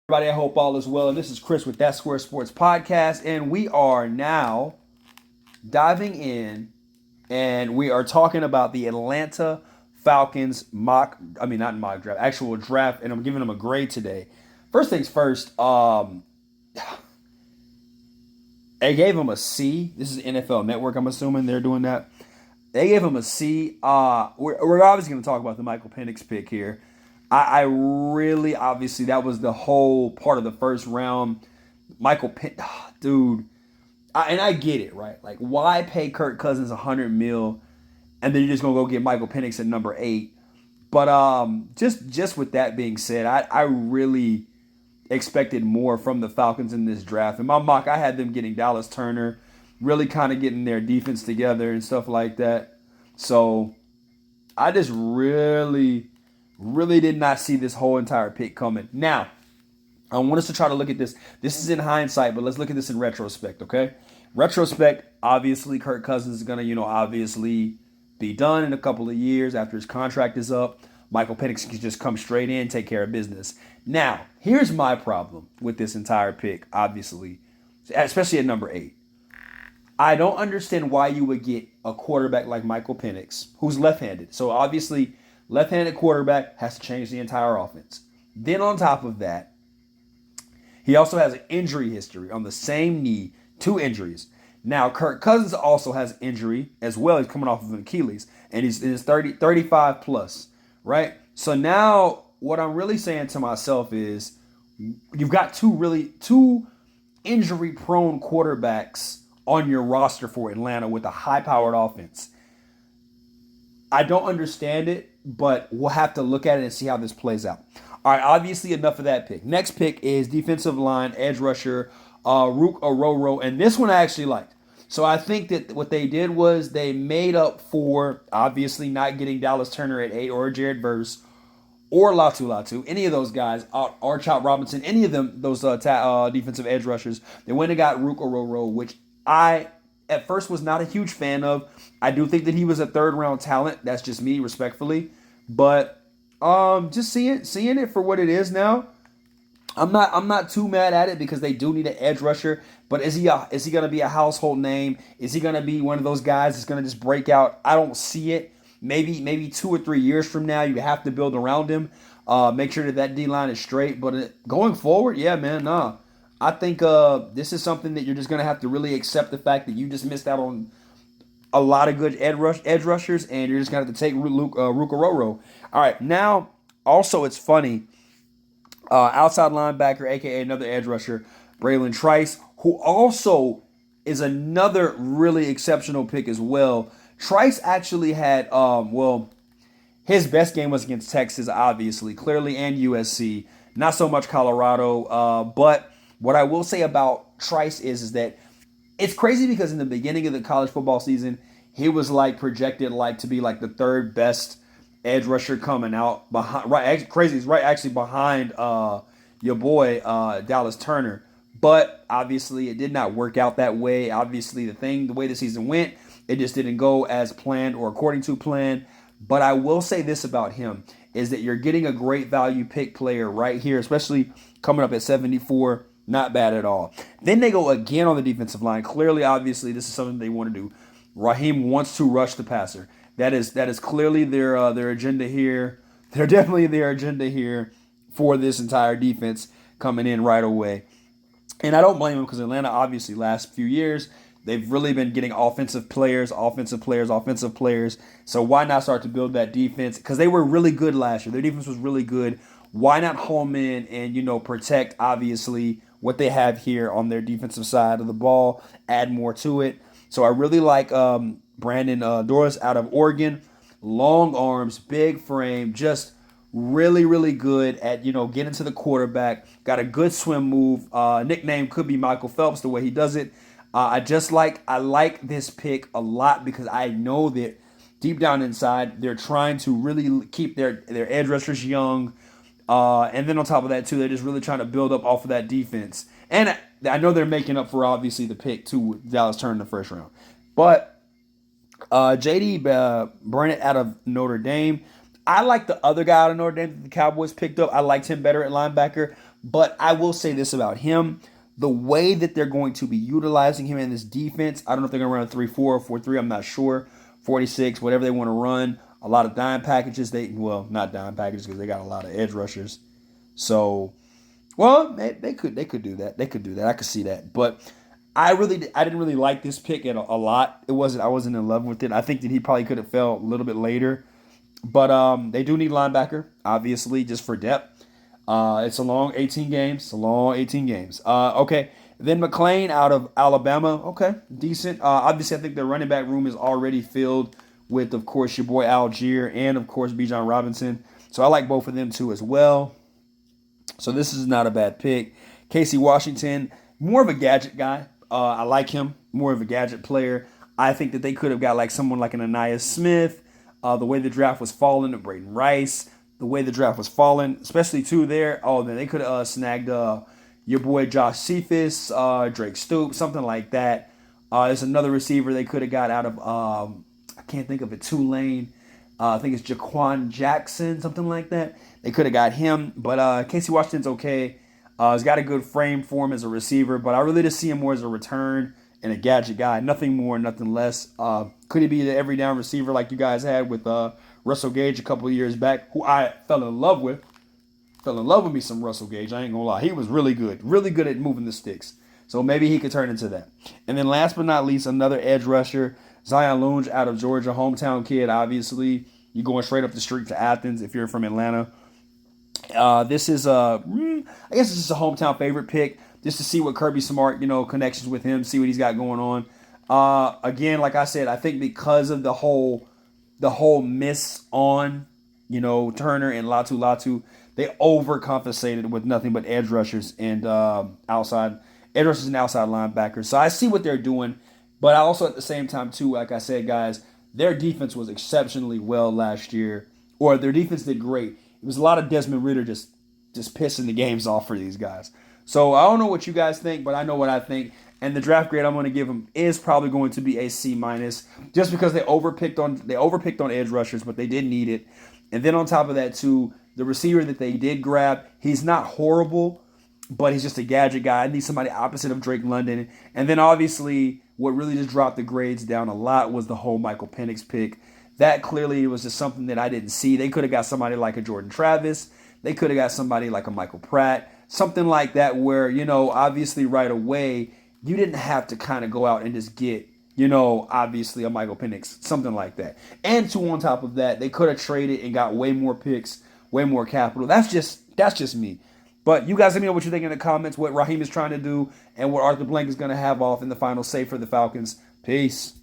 Everybody, I hope all is well. And this is Chris with That Square Sports Podcast. And we are now diving in and we are talking about the Atlanta Falcons not mock draft, actual draft. And I'm giving them a grade today. First things first, I gave them a C. This is NFL Network, I'm assuming they're doing that. They gave him a C. We're obviously going to talk about the Michael Penix pick here. I really, obviously, that was the whole part of the first round. Dude, and I get it, right? Like, why pay Kirk Cousins $100 million and then you're just going to go get Michael Penix at number 8? But just with that being said, I really expected more from the Falcons in this draft. In my mock, I had them getting Dallas Turner, really kind of getting their defense together and stuff like that. So I just really did not see this whole entire pick coming. Now, I want us to try to look at this. This is in hindsight, but let's look at this in retrospect, okay? Retrospect, obviously, Kirk Cousins is going to, obviously be done in a couple of years after his contract is up. Michael Penix can just come straight in, take care of business. Now, here's my problem with this entire pick, obviously, especially at number 8. I don't understand why you would get a quarterback like Michael Penix, who's left-handed. So, obviously, left-handed quarterback has to change the entire offense. Then on top of that, he also has an injury history on the same knee, 2 injuries. Now, Kirk Cousins also has injury as well. He's coming off of an Achilles, and he's in his 35 plus, right? So now what I'm really saying to myself is you've got two injury-prone quarterbacks on your roster for Atlanta with a high-powered offense. I don't understand it, but we'll have to look at it and see how this plays out. All right, obviously enough of that pick. Next pick is defensive line, edge rusher, Rook Ororo, and this one I actually liked. So I think that what they did was they made up for obviously not getting Dallas Turner at 8 or Jared Verse or Latu, any of those guys, or Chop Robinson, any of them, those defensive edge rushers. They went and got Rook Ororo, which I at first was not a huge fan of. I do think that he was a third round talent. That's just me, respectfully. But just seeing it for what it is now, I'm not too mad at it because they do need an edge rusher. But is he gonna be a household name? Is he gonna be one of those guys that's gonna just break out? I don't see it. Maybe 2 or 3 years from now, you have to build around him. Make sure that D line is straight. But going forward, yeah, man, nah. I think this is something that you're just gonna have to really accept the fact that you just missed out on a lot of good edge rushers, and you're just gonna have to take Rook Ororo. All right, now also it's funny. Outside linebacker, aka another edge rusher, Braylon Trice, who also is another really exceptional pick as well. Trice actually had, his best game was against Texas, obviously, clearly, and USC. Not so much Colorado. But what I will say about Trice is that it's crazy because in the beginning of the college football season, he was projected to be the third best edge rusher coming out behind. Right, crazy. He's right actually behind your boy Dallas Turner. But obviously, it did not work out that way. Obviously, the way the season went, it just didn't go as planned or according to plan. But I will say this about him is that you're getting a great value pick player right here, especially coming up at 74. Not bad at all. Then they go again on the defensive line. Clearly, obviously, this is something they want to do. Raheem wants to rush the passer. That is clearly their agenda here. They're definitely their agenda here for this entire defense coming in right away. And I don't blame them because Atlanta, obviously, last few years, they've really been getting offensive players. So why not start to build that defense? Because they were really good last year. Their defense was really good. Why not home in and, protect, obviously, what they have here on their defensive side of the ball, add more to it. So I really like Brandon Doris out of Oregon. Long arms, big frame, just really, really good at, getting to the quarterback. Got a good swim move. Nickname could be Michael Phelps, the way he does it. I like this pick a lot because I know that deep down inside, they're trying to really keep their edge rushers young. And then on top of that, too, they're just really trying to build up off of that defense. And I know they're making up for, obviously, the pick, too, with Dallas Turner in the first round. But J.D. Burnett out of Notre Dame. I like the other guy out of Notre Dame that the Cowboys picked up. I liked him better at linebacker. But I will say this about him. The way that they're going to be utilizing him in this defense, I don't know if they're going to run a 3-4 or 4-3. I'm not sure. 46, whatever they want to run. A lot of dime packages. Well, not dime packages because they got a lot of edge rushers. So, well, they could do that. They could do that. I could see that. But I didn't really like this pick a lot. I wasn't in love with it. I think that he probably could have fell a little bit later. But they do need linebacker, obviously, just for depth. It's a long 18 games. Okay. Then McLean out of Alabama. Okay, decent. Obviously, I think their running back room is already filled with, of course, your boy Algier and, of course, Bijan Robinson. So I like both of them, too, as well. So this is not a bad pick. Casey Washington, more of a gadget guy. I like him, more of a gadget player. I think that they could have got like someone like an Anaya Smith. The way the draft was falling, to Braden Rice. The way the draft was falling, especially too there. Oh, then they could have snagged your boy Josh Cephas, Drake Stoops, something like that. There's another receiver they could have got out of, I can't think of it, Tulane. I think it's Jaquan Jackson, something like that. They could have got him, but Casey Washington's okay. He's got a good frame for him as a receiver, but I really just see him more as a return and a gadget guy. Nothing more, nothing less. Could he be the every down receiver like you guys had with Russell Gage a couple of years back, who I fell in love with? Fell in love with me some Russell Gage. I ain't gonna lie. He was really good at moving the sticks. So maybe he could turn into that. And then last but not least, another edge rusher, Zion Lunge out of Georgia, hometown kid, obviously. You're going straight up the street to Athens if you're from Atlanta. This is I guess it's just a hometown favorite pick, just to see what Kirby Smart, connections with him, see what he's got going on. Again, like I said, I think because of the whole miss on, Turner and Latu, they overcompensated with nothing but edge rushers and outside linebackers. So I see what they're doing, but I also at the same time too, like I said, guys, their defense was exceptionally well last year, or their defense did great. It was a lot of Desmond Ridder just pissing the games off for these guys. So I don't know what you guys think, but I know what I think. And the draft grade I'm going to give them is probably going to be a C-, just because they overpicked on edge rushers, but they did need it. And then on top of that too, the receiver that they did grab, he's not horrible, but he's just a gadget guy. I need somebody opposite of Drake London. And then obviously what really just dropped the grades down a lot was the whole Michael Penix pick. That clearly was just something that I didn't see. They could have got somebody like a Jordan Travis. They could have got somebody like a Michael Pratt. Something like that where, obviously right away, you didn't have to kind of go out and just get, obviously a Michael Penix. Something like that. And two, on top of that, they could have traded and got way more picks, way more capital. That's just me. But you guys let me know what you think in the comments, what Raheem is trying to do, and what Arthur Blank is going to have off in the final say for the Falcons. Peace.